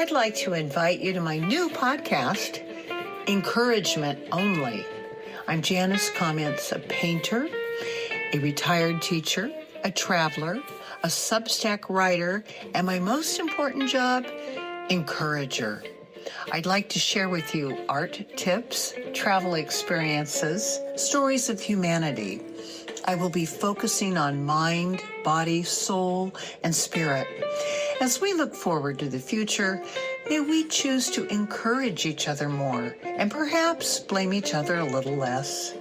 I'd like to invite you to my new podcast, Encouragement Only. I'm Janis Commentz, a painter, a retired teacher, a traveler, a Substack writer, and my most important job, encourager. I'd like to share with you art tips, travel experiences, stories of humanity. I will be focusing on mind, body, soul, and spirit. As we look forward to the future, may we choose to encourage each other more and perhaps blame each other a little less.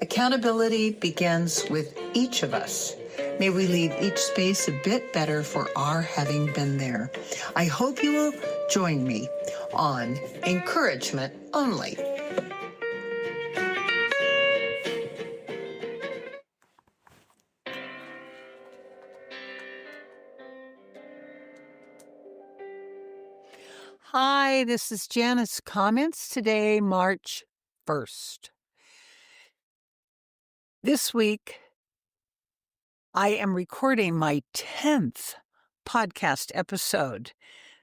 Accountability begins with each of us. May we leave each space a bit better for our having been there. I hope you will join me on Encouragement Only. Hi, this is Janis Commentz. Today, March 1st. This week, I am recording my 10th podcast episode,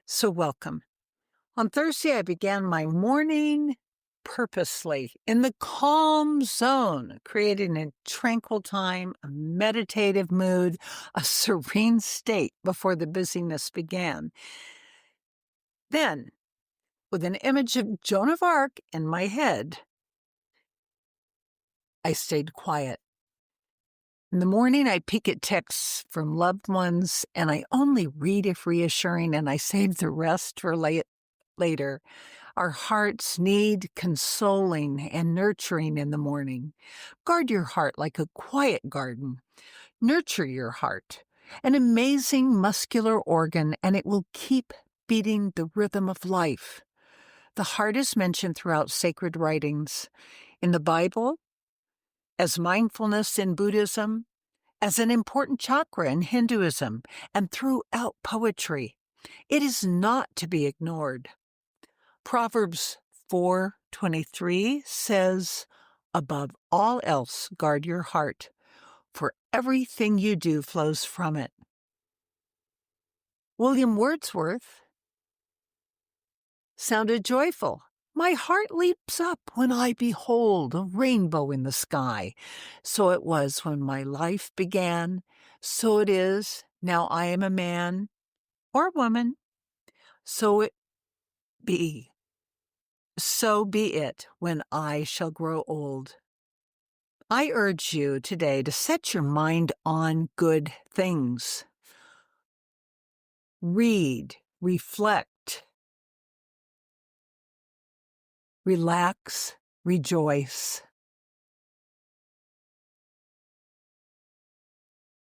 so welcome. On Thursday, I began my morning purposely in the calm zone, creating a tranquil time, a meditative mood, a serene state before the busyness began. Then, with an image of Joan of Arc in my head, I stayed quiet. In the morning, I peek at texts from loved ones, and I only read if reassuring, and I save the rest for later. Our hearts need consoling and nurturing in the morning. Guard your heart like a quiet garden. Nurture your heart, an amazing muscular organ, and it will keep beating the rhythm of life. The heart is mentioned throughout sacred writings, in the Bible, as mindfulness in Buddhism, as an important chakra in Hinduism, and throughout poetry. It is not to be ignored. Proverbs 4:23 says, "Above all else, guard your heart, for everything you do flows from it." William Wordsworth sounded joyful. "My heart leaps up when I behold a rainbow in the sky. So it was when my life began. So it is now I am a man or woman. So be it when I shall grow old." I urge you today to set your mind on good things. Read, reflect, relax, rejoice.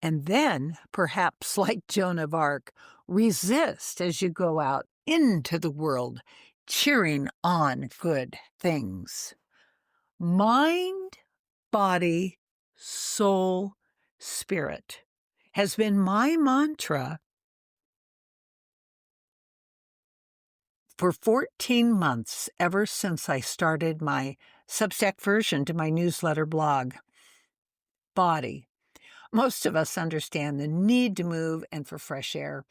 And then, perhaps like Joan of Arc, resist as you go out into the world, cheering on good things. Mind, body, soul, spirit has been my mantra for 14 months, ever since I started my Substack version to my newsletter blog. Body. Most of us understand the need to move and for fresh air.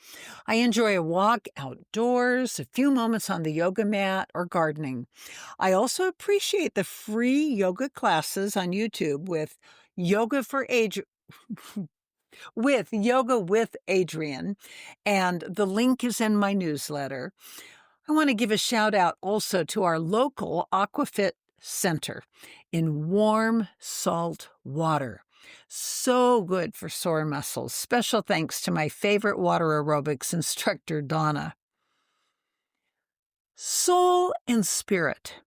I enjoy a walk outdoors, a few moments on the yoga mat, or gardening. I also appreciate the free yoga classes on YouTube with Yoga with Adriene, and the link is in my newsletter. I want to give a shout out also to our local Aquafit Center in warm, salt water. So good for sore muscles. Special thanks to my favorite water aerobics instructor, Donna. Soul and spirit.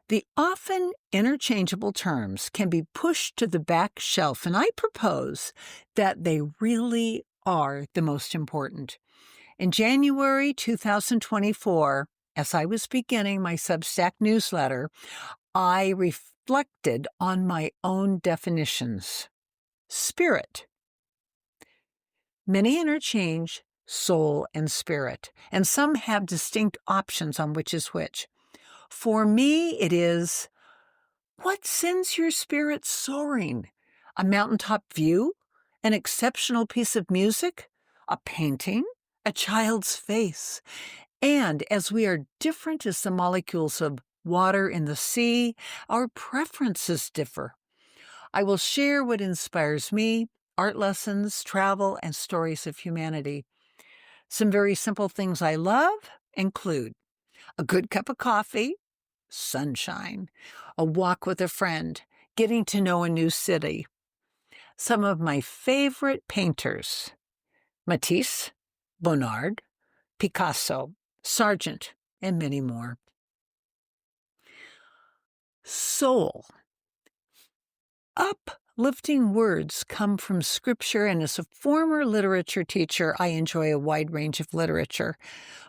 The often interchangeable terms can be pushed to the back shelf, and I propose that they really are the most important. In January 2024, as I was beginning my Substack newsletter, I reflected on my own definitions. Spirit. Many interchange soul and spirit, and some have distinct options on which is which. For me, it is, what sends your spirit soaring? A mountaintop view? An exceptional piece of music? A painting? A child's face? And as we are different as the molecules of water in the sea, our preferences differ. I will share what inspires me, art lessons, travel, and stories of humanity. Some very simple things I love include a good cup of coffee, sunshine, a walk with a friend, getting to know a new city. Some of my favorite painters: Matisse, Bonnard, Picasso, Sargent, and many more. Soul. Uplifting words come from Scripture, and as a former literature teacher, I enjoy a wide range of literature.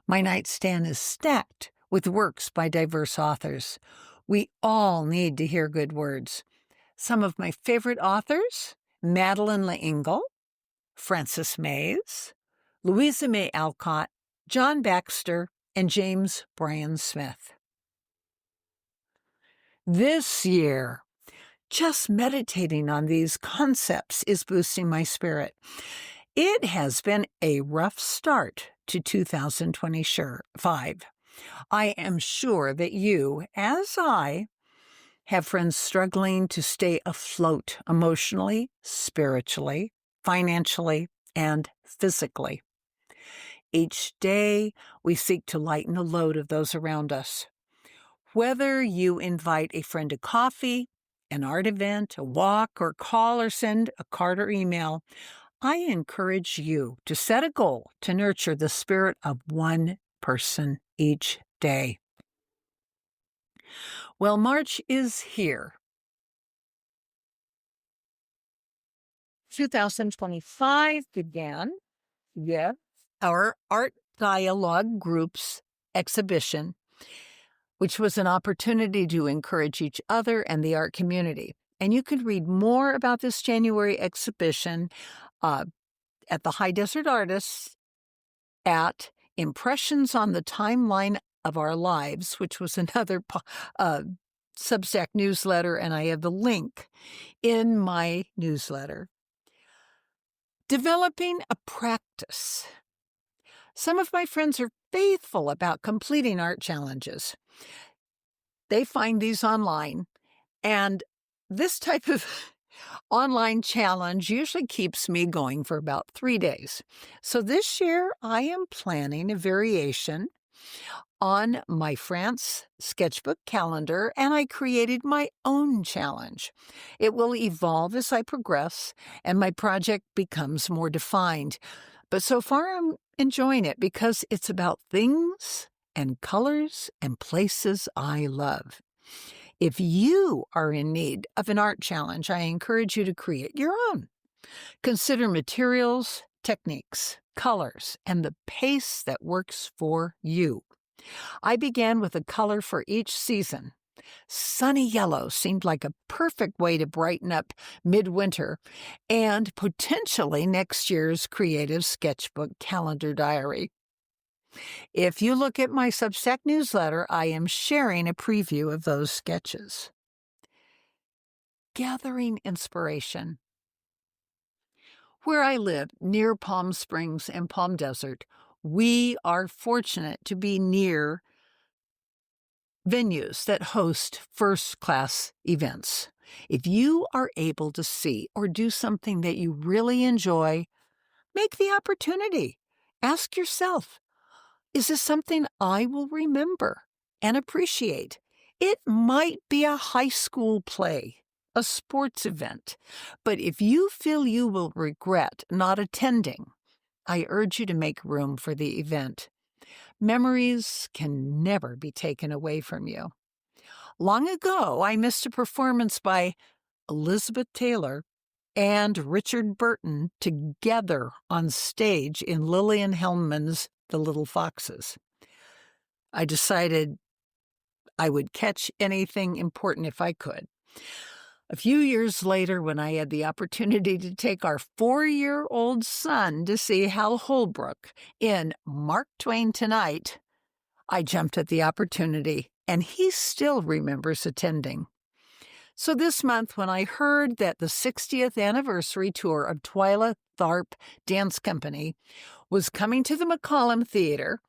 My nightstand is stacked with works by diverse authors. We all need to hear good words. Some of my favorite authors: Madeleine L'Engle, Frances Mays, Louisa May Alcott, John Baxter, and James Bryan Smith. This year, just meditating on these concepts is boosting my spirit. It has been a rough start to 2025. I am sure that you, as I, have friends struggling to stay afloat emotionally, spiritually, financially, and physically. Each day, we seek to lighten the load of those around us. Whether you invite a friend to coffee, an art event, a walk, or call or send a card or email, I encourage you to set a goal to nurture the spirit of one person each day. Well, March is here. 2025 began with our Art Dialogue Group's exhibition, which was an opportunity to encourage each other and the art community. And you can read more about this January exhibition at the High Desert Artists at Impressions on the Timeline of Our Lives, which was another Substack newsletter, and I have the link in my newsletter. Developing a practice. Some of my friends are faithful about completing art challenges. They find these online, and this type of online challenge usually keeps me going for about 3 days. So this year, I am planning a variation on my France sketchbook calendar, and I created my own challenge. It will evolve as I progress, and my project becomes more defined. But so far, I'm enjoying it because it's about things and colors and places I love. If you are in need of an art challenge, I encourage you to create your own. Consider materials, techniques, colors, and the pace that works for you. I began with a color for each season. Sunny yellow seemed like a perfect way to brighten up midwinter and potentially next year's creative sketchbook calendar diary. If you look at my Substack newsletter, I am sharing a preview of those sketches. Gathering inspiration. Where I live, near Palm Springs and Palm Desert, we are fortunate to be near venues that host first-class events. If you are able to see or do something that you really enjoy, make the opportunity. Ask yourself, is this something I will remember and appreciate? It might be a high school play, a sports event, but if you feel you will regret not attending, I urge you to make room for the event. Memories can never be taken away from you. Long ago, I missed a performance by Elizabeth Taylor and Richard Burton together on stage in Lillian Hellman's The Little Foxes. I decided I would catch anything important if I could. A few years later, when I had the opportunity to take our 4-year-old son to see Hal Holbrook in Mark Twain Tonight, I jumped at the opportunity, and he still remembers attending. So this month, when I heard that the 60th anniversary tour of Twyla Tharp Dance Company was coming to the McCollum Theater,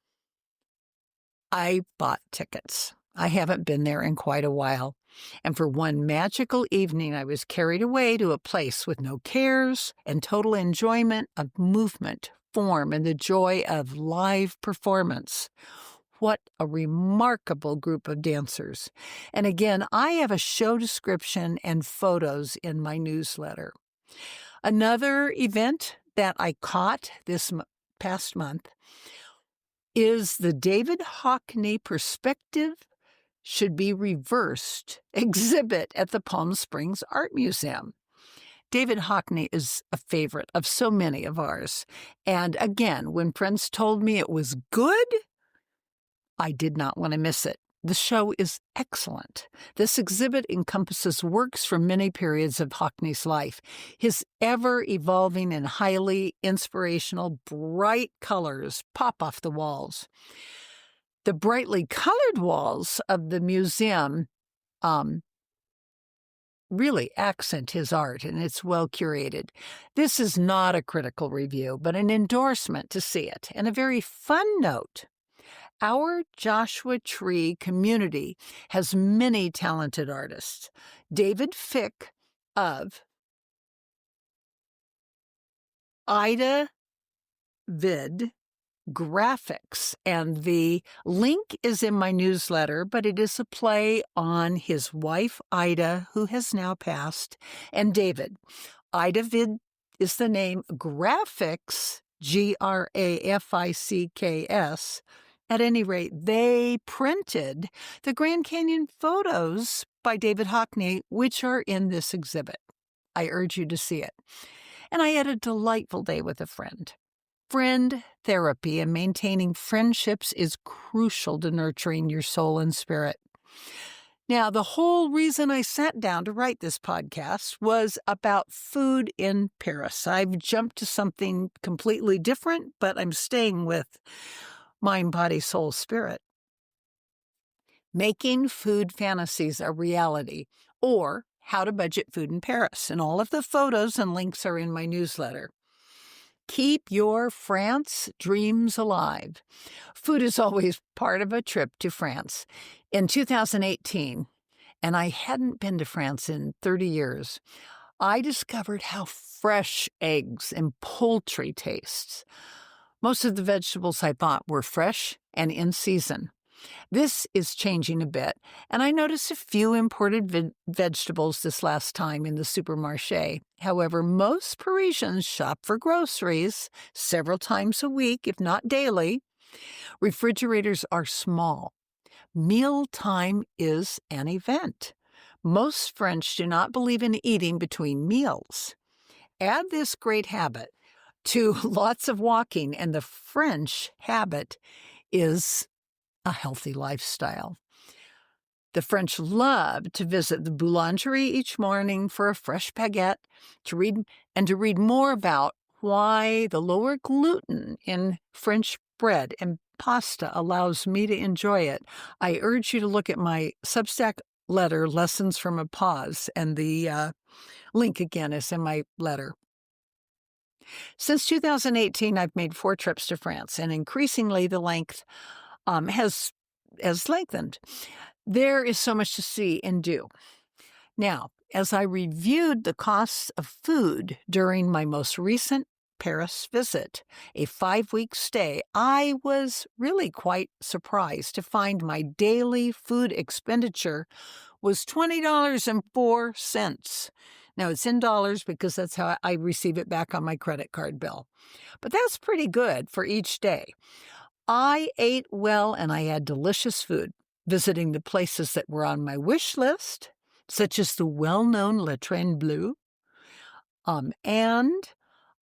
I bought tickets. I haven't been there in quite a while. And for one magical evening, I was carried away to a place with no cares and total enjoyment of movement, form, and the joy of live performance. What a remarkable group of dancers. And again, I have a show description and photos in my newsletter. Another event that I caught this past month is the David Hockney Perspective Should Be Reversed exhibit at the Palm Springs Art Museum. David Hockney is a favorite of so many of ours. And again, when friends told me it was good, I did not want to miss it. The show is excellent. This exhibit encompasses works from many periods of Hockney's life. His ever-evolving and highly inspirational, bright colors pop off the walls. The brightly colored walls of the museum really accent his art, and it's well curated. This is not a critical review, but an endorsement to see it. And a very fun note. Our Joshua Tree community has many talented artists. David Fick of Ida Vid Graphics, and the link is in my newsletter, but it is a play on his wife, Ida, who has now passed, and David. Ida Vid is the name, Graphics, Graphics. At any rate, they printed the Grand Canyon photos by David Hockney, which are in this exhibit. I urge you to see it. And I had a delightful day with a friend. Friend therapy and maintaining friendships is crucial to nurturing your soul and spirit. Now, the whole reason I sat down to write this podcast was about food in Paris. I've jumped to something completely different, but I'm staying with mind, body, soul, spirit. Making food fantasies a reality, or how to budget food in Paris. And all of the photos and links are in my newsletter. Keep your France dreams alive. Food is always part of a trip to France. In 2018, and I hadn't been to France in 30 years, I discovered how fresh eggs and poultry tastes. Most of the vegetables I bought were fresh and in season. This is changing a bit, and I noticed a few imported vegetables this last time in the supermarché. However, most Parisians shop for groceries several times a week, if not daily. Refrigerators are small. Mealtime is an event. Most French do not believe in eating between meals. Add this great habit to lots of walking, and the French habit is a healthy lifestyle. The French love to visit the boulangerie each morning for a fresh baguette, to read more about why the lower gluten in French bread and pasta allows me to enjoy it. I urge you to look at my Substack letter, Lessons from a Pause, and the link again is in my letter. Since 2018, I've made 4 trips to France, and increasingly the length has lengthened. There is so much to see and do. Now, as I reviewed the costs of food during my most recent Paris visit, a 5-week stay, I was really quite surprised to find my daily food expenditure was $20.04. Now, it's in dollars because that's how I receive it back on my credit card bill. But that's pretty good for each day. I ate well and I had delicious food, visiting the places that were on my wish list, such as the well-known Le Train Bleu. And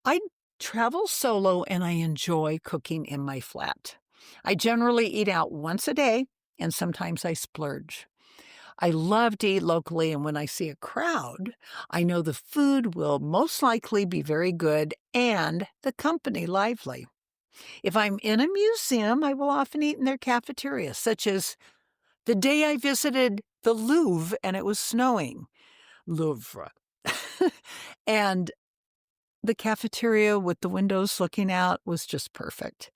I travel solo and I enjoy cooking in my flat. I generally eat out once a day, and sometimes I splurge. I love to eat locally, and when I see a crowd, I know the food will most likely be very good and the company lively. If I'm in a museum, I will often eat in their cafeteria, such as the day I visited the Louvre and it was snowing. Louvre. And the cafeteria with the windows looking out was just perfect.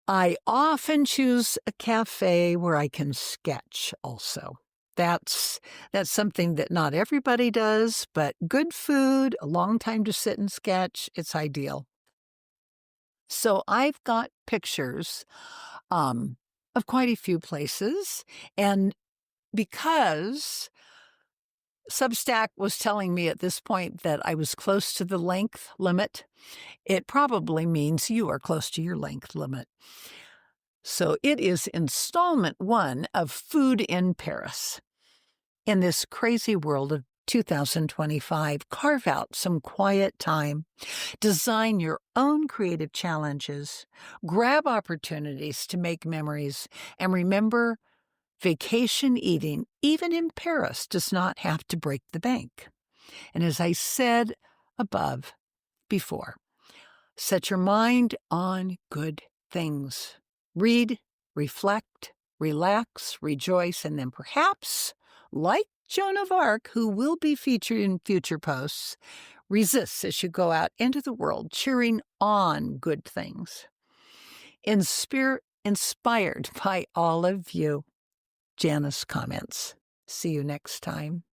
I often choose a cafe where I can sketch also. That's that's something that not everybody does, but good food, a long time to sit and sketch, it's ideal. So I've got pictures um, of quite a few places, and because Substack was telling me at this point that I was close to the length limit, it probably means you are close to your length limit. So it is installment one of Food in Paris. In this crazy world of 2025, carve out some quiet time, design your own creative challenges, grab opportunities to make memories, and remember, vacation eating, even in Paris, does not have to break the bank. And as I said before, set your mind on good things. Read, reflect, relax, rejoice, and then perhaps, like Joan of Arc, who will be featured in future posts, resist as you go out into the world, cheering on good things. Inspired by all of you, Janis Commentz. See you next time.